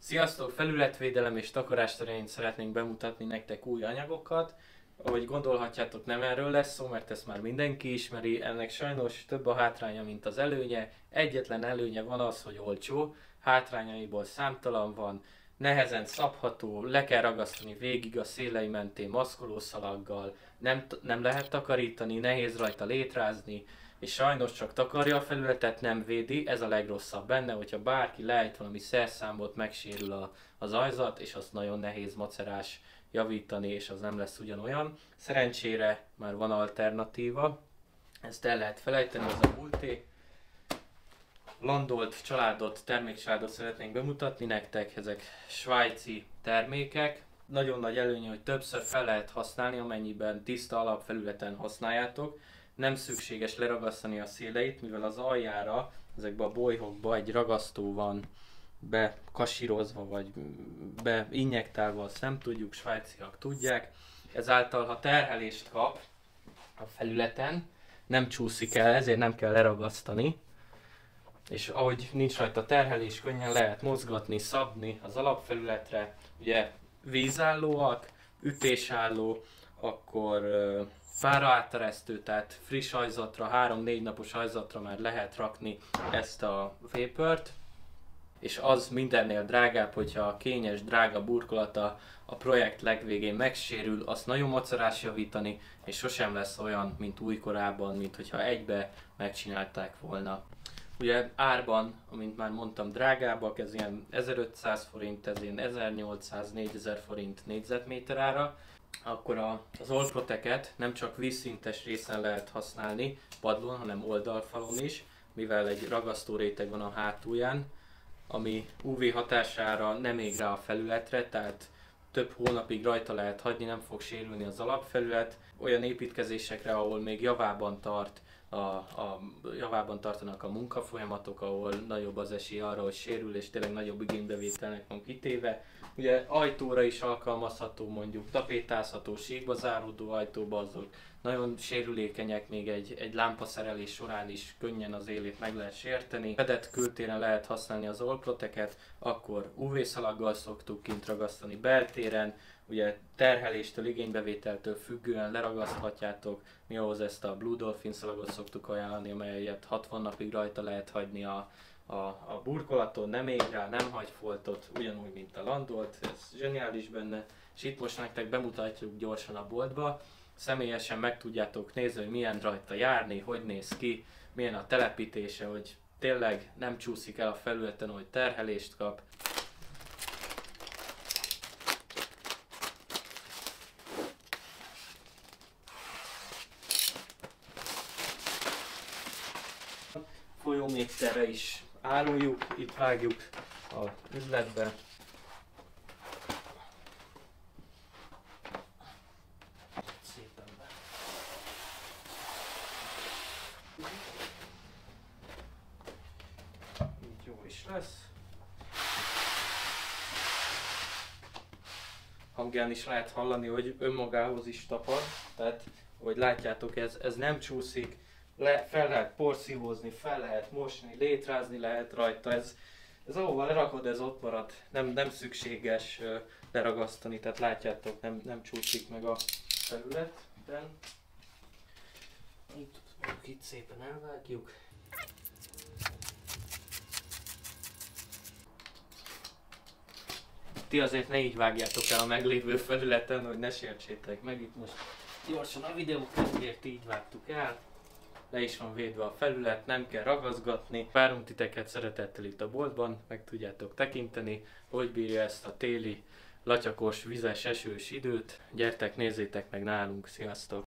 Sziasztok! Felületvédelem és takarás terén szeretnénk bemutatni nektek új anyagokat. Ahogy gondolhatjátok, nem erről lesz szó, mert ezt már mindenki ismeri. Ennek sajnos több a hátránya, mint az előnye. Egyetlen előnye van az, hogy olcsó. Hátrányaiból számtalan van. Nehezen szabható, le kell ragasztani végig a szélei mentén maszkolószalaggal. Nem lehet takarítani, nehéz rajta létrázni. És sajnos csak takarja a felületet, nem védi, ez a legrosszabb benne, hogyha bárki lejt valami szerszámot, megsérül az ajzat, és azt nagyon nehéz, macerás javítani, és az nem lesz ugyanolyan. Szerencsére már van alternatíva, ezt el lehet felejteni, az a Multé. Landolt családot, termékcsaládot szeretnénk bemutatni nektek, ezek svájci termékek. Nagyon nagy előnye, hogy többször fel lehet használni, amennyiben tiszta alapfelületen használjátok. Nem szükséges leragasztani a széleit, mivel az aljára, ezekbe a bolyhokba egy ragasztó van bekasírozva, vagy beinjektálva, azt nem tudjuk, svájciak tudják. Ezáltal, ha terhelést kap a felületen, nem csúszik el, ezért nem kell leragasztani. És ahogy nincs rajta terhelés, könnyen lehet mozgatni, szabni az alapfelületre. Ugye vízállóak, ütésálló, akkor fára átteresztő, tehát friss ajzatra, 3-4 napos ajzatra már lehet rakni ezt a vaport. És az mindennél drágább, hogyha a kényes, drága burkolata a projekt legvégén megsérül, azt nagyon macerás javítani, és sosem lesz olyan, mint újkorában, mint hogyha egybe megcsinálták volna. Ugye árban, amint már mondtam, drágábbak, ez ilyen 1500 forint, ez ilyen 1800-4000 forint négyzetméter ára. Akkor az Allprotect-et nem csak vízszintes részen lehet használni, padlón, hanem oldalfalon is, mivel egy ragasztó réteg van a hátulján, ami UV hatására nem ég rá a felületre, tehát több hónapig rajta lehet hagyni, nem fog sérülni az alapfelület. Olyan építkezésekre, ahol még javában tartanak a munkafolyamatok, ahol nagyobb az esély arra, hogy sérül, és tényleg nagyobb igénybevételnek van kitéve. Ugye ajtóra is alkalmazható, mondjuk tapétázható, síkba záródó ajtóba, azok nagyon sérülékenyek, még egy lámpaszerelés során is könnyen az élét meg lehet sérteni. Fedett kültéren lehet használni az Allprotect-et, akkor UV-szalaggal szoktuk kint ragasztani beltéren, ugye terheléstől, igénybevételtől függően leragaszthatjátok, mi ahhoz ezt a Blue Dolphin szalagot szoktuk ajánlani, amelyet 60 napig rajta lehet hagyni a burkolaton, nem ég rá, nem hagy foltot, ugyanúgy, mint a Landolt, ez zseniális benne. És itt most nektek bemutatjuk gyorsan a boltba, személyesen meg tudjátok nézni, hogy milyen rajta járni, hogy néz ki, milyen a telepítése, hogy tényleg nem csúszik el a felületen, hogy terhelést kap. Folyóméterre is áruljuk, itt vágjuk az üzletbe. Szépen be. Így jó is lesz. Hangján is lehet hallani, hogy önmagához is tapad, tehát ahogy látjátok, ez nem csúszik. Fel lehet porszívózni, fel lehet mosni, létrázni lehet rajta, ez ahova lerakod, ez ott marad, nem szükséges leragasztani, tehát látjátok, nem csúszik meg a felületen. Itt szépen elvágjuk. Ti azért ne így vágjátok el a meglévő felületen, hogy ne sértsétek meg, itt most gyorsan a videó kedvéért így vágtuk el. Le is van védve a felület, nem kell ragaszgatni. Várunk titeket szeretettel itt a boltban, meg tudjátok tekinteni, hogy bírja ezt a téli, latyakos, vizes, esős időt. Gyertek, nézzétek meg nálunk, sziasztok!